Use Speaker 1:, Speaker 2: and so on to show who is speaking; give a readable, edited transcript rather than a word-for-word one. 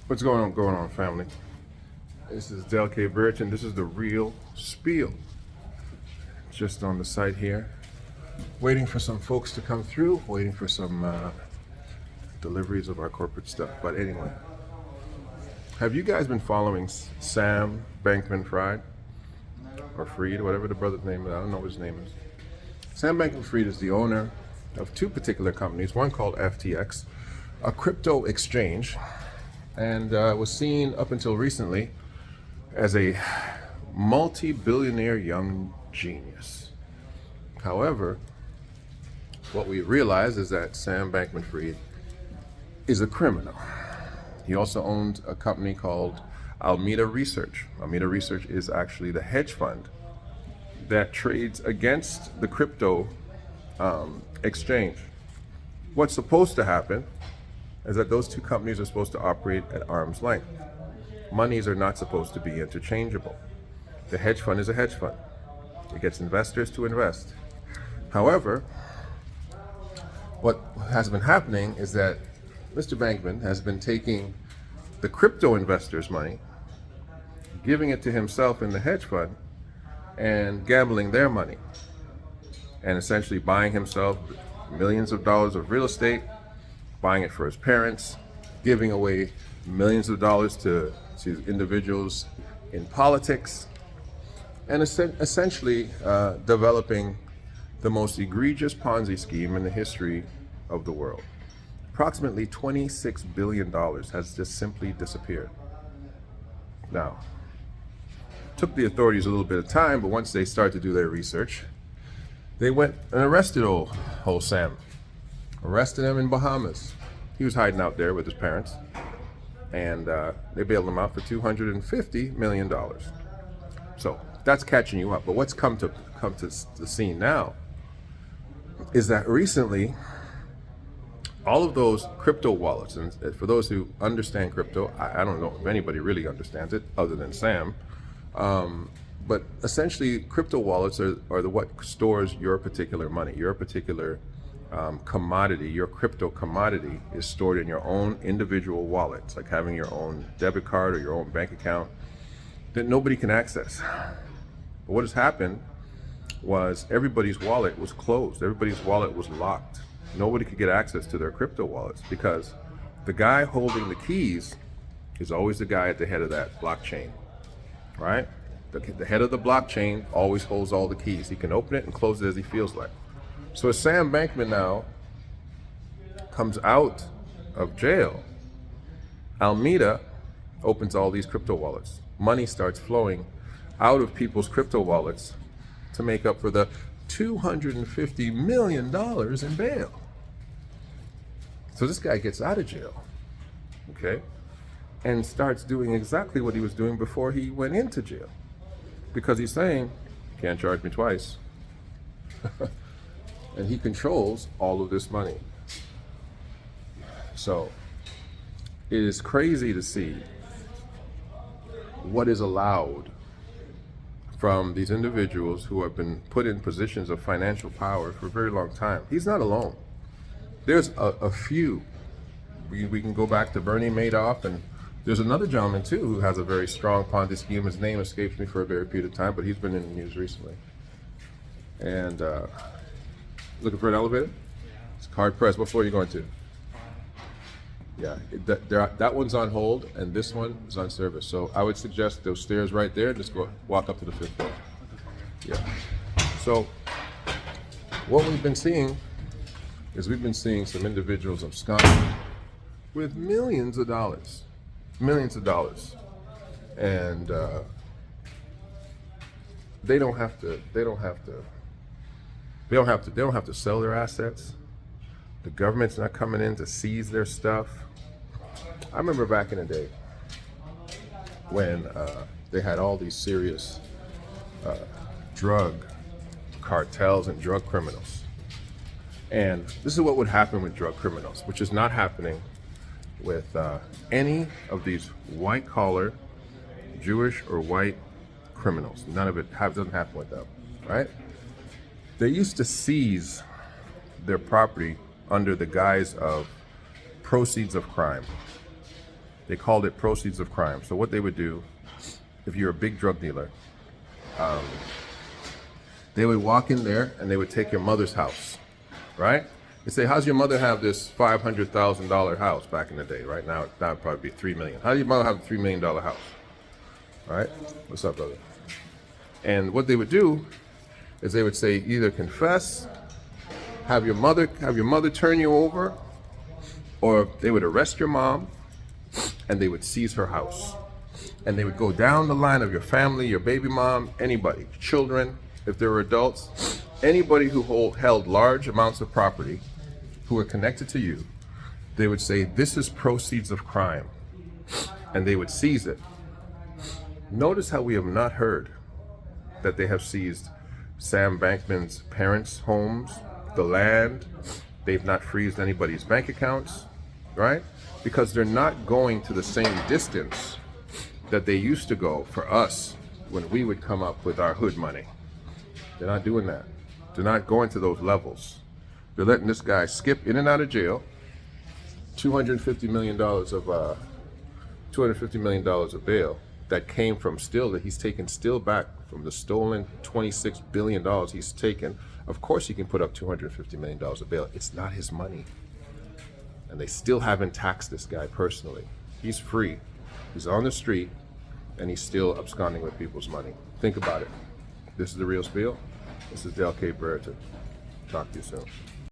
Speaker 1: What's going on, family? This is Del K. Birch, and this is the real spiel. Just on the site here, waiting for some folks to come through, waiting for some deliveries of our corporate stuff. But anyway, have you guys been following Sam Bankman-Fried or Fried, whatever the brother's name is? I don't know what his name is. Sam Bankman-Fried is the owner of two particular companies, one called FTX, a crypto exchange, and was seen up until recently as a multi-billionaire young genius. However, what we realize is that Sam Bankman-Fried is a criminal. He also owned a company called Alameda Research. Alameda Research is actually the hedge fund that trades against the crypto exchange. What's supposed to happen is that those two companies are supposed to operate at arm's length. Monies are not supposed to be interchangeable. The hedge fund is a hedge fund. It gets investors to invest. However, what has been happening is that Mr. Bankman has been taking the crypto investors' money, giving it to himself in the hedge fund, and gambling their money, and essentially buying himself millions of dollars of real estate, buying it for his parents, giving away millions of dollars to individuals in politics, and essentially developing the most egregious Ponzi scheme in the history of the world. Approximately $26 billion has just simply disappeared. Now, took the authorities a little bit of time, but once they started to do their research, they went and arrested old Sam. Arrested him in Bahamas. He was hiding out there with his parents, and they bailed him out for $250 million. So that's catching you up. But what's come to the scene now is that recently, all of those crypto wallets, and for those who understand crypto, I don't know if anybody really understands it other than Sam, but essentially crypto wallets are what stores your particular money, your particular commodity. Your crypto commodity is stored in your own individual wallet. It's like having your own debit card or your own bank account that nobody can access. But what has happened was everybody's wallet was closed. Everybody's wallet was locked. Nobody could get access to their crypto wallets because the guy holding the keys is always the guy at the head of that blockchain, right? The head of the blockchain always holds all the keys. He can open it and close it as he feels like. So as Sam Bankman now comes out of jail, Alameda opens all these crypto wallets. Money starts flowing out of people's crypto wallets to make up for the $250 million in bail. So this guy gets out of jail, okay, and starts doing exactly what he was doing before he went into jail. Because he's saying, can't charge me twice. And he controls all of this money. So it is crazy to see what is allowed from these individuals who have been put in positions of financial power for a very long time. He's not alone. There's a few. We can go back to Bernie Madoff, and there's another gentleman too who has a very strong Ponzi scheme. His name escapes me for a very period of time, but he's been in the news recently. And looking for an elevator? It's hard pressed. What floor are you going to? Yeah, that one's on hold, and this one is on service. So I would suggest those stairs right there. Just walk up to the 5th floor. Yeah. So what we've been seeing is some individuals abscond with millions of dollars, and they don't have to sell their assets. The government's not coming in to seize their stuff. I remember back in the day when they had all these serious drug cartels and drug criminals. And this is what would happen with drug criminals, which is not happening with any of these white-collar Jewish or white criminals. None of it doesn't happen with them, right? They used to seize their property under the guise of proceeds of crime. They called it proceeds of crime. So what they would do, if you're a big drug dealer, they would walk in there and they would take your mother's house, right? They say, how's your mother have this $500,000 house back in the day? Right now, that would probably be $3 million. How do your mother have a $3 million house? Right? What's up, brother? And what they would do is they would say, either confess, have your mother turn you over, or they would arrest your mom and they would seize her house. And they would go down the line of your family, your baby mom, anybody, children, if they were adults, anybody who held large amounts of property, who were connected to you, they would say, this is proceeds of crime. And they would seize it. Notice how we have not heard that they have seized Sam Bankman's parents' homes, the land. They've not freezed anybody's bank accounts, right? Because they're not going to the same distance that they used to go for us when we would come up with our hood money. They're not doing that. They're not going to those levels. They're letting this guy skip in and out of jail. $250 million of bail that came from that he's taken back from the stolen $26 billion he's taken. Of course he can put up $250 million of bail. It's not his money. And they still haven't taxed this guy personally. He's free. He's on the street and he's still absconding with people's money. Think about it. This is The Real Spiel. This is Del K. Brereton. Talk to you soon.